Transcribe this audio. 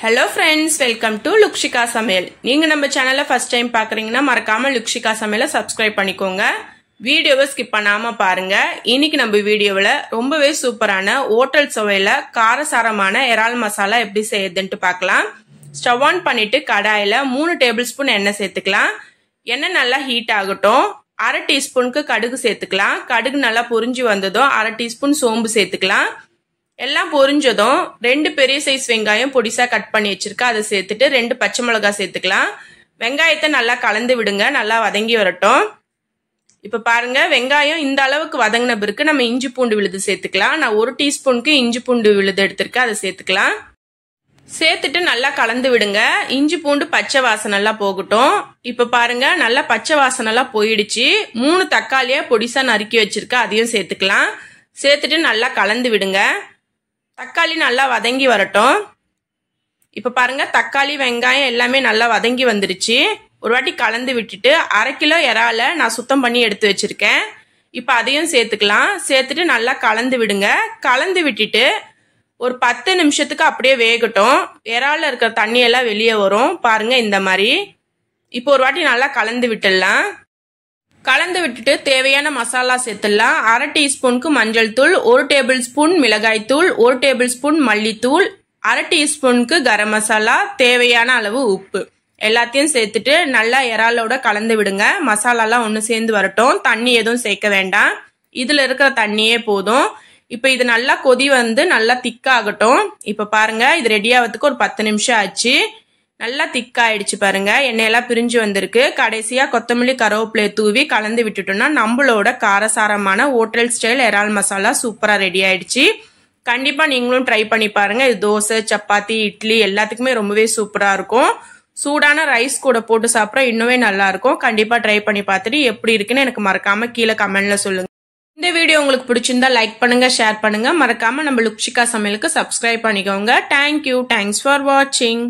Hello friends, welcome to Lukshika Samayal. நீங்க நம்ம சேனலை first time பார்க்கறீங்கன்னா மறக்காம Lukshika Samayala subscribe பண்ணிக்கோங்க. வீடியோவை ஸ்கிப் பண்ணாம பாருங்க. இன்னைக்கு நம்ம வீடியோல ரொம்பவே சூப்பரான ஹோட்டல் சுவையில காரசாரமான இறால் மசாலா எப்படி செய்யறதுன்னு பார்க்கலாம். ஸ்டவ் ஆன் பண்ணிட்டு கடாயில 3 டேபிள்ஸ்பூன் எண்ணெய் சேர்த்துக்கலாம். எண்ணெய் நல்லா ஹீட் ஆகட்டும். 1/2 டீஸ்பூனுக்கு கடுகு சேர்த்துக்கலாம். கடுகு நல்லா பொரிஞ்சு வந்ததும் 1/2 டீஸ்பூன் சோம்பு சேர்த்துக்கலாம். எல்லாம் பொரிஞ்சதும் 2 பெரிய சைஸ் வெங்காயம் பொடிசா கட் பண்ணி வச்சிருக்கேன். அதை சேர்த்துட்டு 2 பச்சை மிளகாய் சேர்த்துக்கலாம். வெங்காயத்தை நல்லா கலந்து விடுங்க. நல்லா வதங்கி வரட்டும். இப்ப பாருங்க வெங்காயம் இந்த அளவுக்கு வதங்கின பிறகு நம்ம இஞ்சி பூண்டு விழுது சேர்த்துக்கலாம். நான் 1 டீஸ்பூனுக்கு இஞ்சி பூண்டு விழுது எடுத்திருக்கேன். அதை சேர்த்துக்கலாம். சேர்த்துட்டு நல்லா கலந்து விடுங்க. இஞ்சி பூண்டு பச்சை வாசனை எல்லாம் போகட்டும். இப்ப பாருங்க நல்லா பச்சை வாசனை எல்லாம் போயிடுச்சு. 3 தக்காளியை பொடிசா நறுக்கி வச்சிருக்கேன். அதையும் சேர்த்துக்கலாம். சேர்த்துட்டு நல்லா கலந்து விடுங்க. தக்காளி நல்லா வதங்கி வரட்டும். இப்ப பாருங்க தக்காளி வெங்காயம் எல்லாமே நல்லா வதங்கி வந்துருச்சு. ஒரு வாட்டி கலந்து விட்டுட்டு 1/2 கிலோ இறால நான் சுத்தம் பண்ணி எடுத்து வச்சிருக்கேன். இப்ப அதையும் சேர்த்துக்கலாம். சேர்த்துட்டு நல்லா கலந்து விடுங்க. கலந்து விட்டுட்டு ஒரு 10 நிமிஷத்துக்கு அப்படியே வேகட்டும். இறால இருக்கிற தண்ணி எல்லாம் வெளியே வரும். பாருங்க இந்த மாதிரி. இப்போ ஒரு வாட்டி நல்லா கலந்து விட்டுடலாம். கலந்து விட்டுட்டு தேவையான மசாலா சேர்த்துடலாம். 1/2 டீஸ்பூனுக்கு மஞ்சள் தூள், 1 டேபிள் ஸ்பூன் மிளகாய் தூள், 1 டேபிள் ஸ்பூன் மல்லித்தூள், 1/2 டீஸ்பூனுக்கு கரம் மசாலா, தேவையான அளவு உப்பு எல்லாத்தையும் சேர்த்துட்டு நல்லா இறாலோட கலந்து விடுங்க. மசாலாலாம் ஒன்று சேர்ந்து வரட்டும். தண்ணி எதுவும் சேர்க்க வேண்டாம். இதுல இருக்கிற தண்ணியே போதும். இப்ப இது நல்லா கொதி வந்து நல்லா திக்காகட்டும். இப்ப பாருங்க இது ரெடி ஆகிறதுக்கு ஒரு 10 நிமிஷம் ஆச்சு. நல்லா திக்காயிடுச்சு பாருங்க. எண்ணெயெல்லாம் பிரிஞ்சு வந்திருக்கு. கடைசியா கொத்தமல்லி கருவேப்பிலையை தூவி கலந்து விட்டுட்டோம்னா நம்மளோட காரசாரமான ஹோட்டல் ஸ்டைல் இறால் மசாலா சூப்பரா ரெடி ஆயிடுச்சு. கண்டிப்பா நீங்களும் ட்ரை பண்ணி பாருங்க. இது தோசை, சப்பாத்தி, இட்லி எல்லாத்துக்குமே ரொம்பவே சூப்பரா இருக்கும். சூடான ரைஸ் கூட போட்டு சாப்பிட இன்னுமே நல்லா இருக்கும். கண்டிப்பா ட்ரை பண்ணி பார்த்துட்டு எப்படி இருக்குன்னு எனக்கு மறக்காம கீழே கமெண்ட்ல சொல்லுங்க. இந்த வீடியோ உங்களுக்கு பிடிச்சிருந்தா லைக் பண்ணுங்க, ஷேர் பண்ணுங்க. மறக்காம நம்ம லுக்ஷிகா சமையலுக்கு சப்ஸ்கிரைப் பண்ணிக்கோங்க. தேங்க்யூ. தேங்க்ஸ் ஃபார் வாட்சிங்.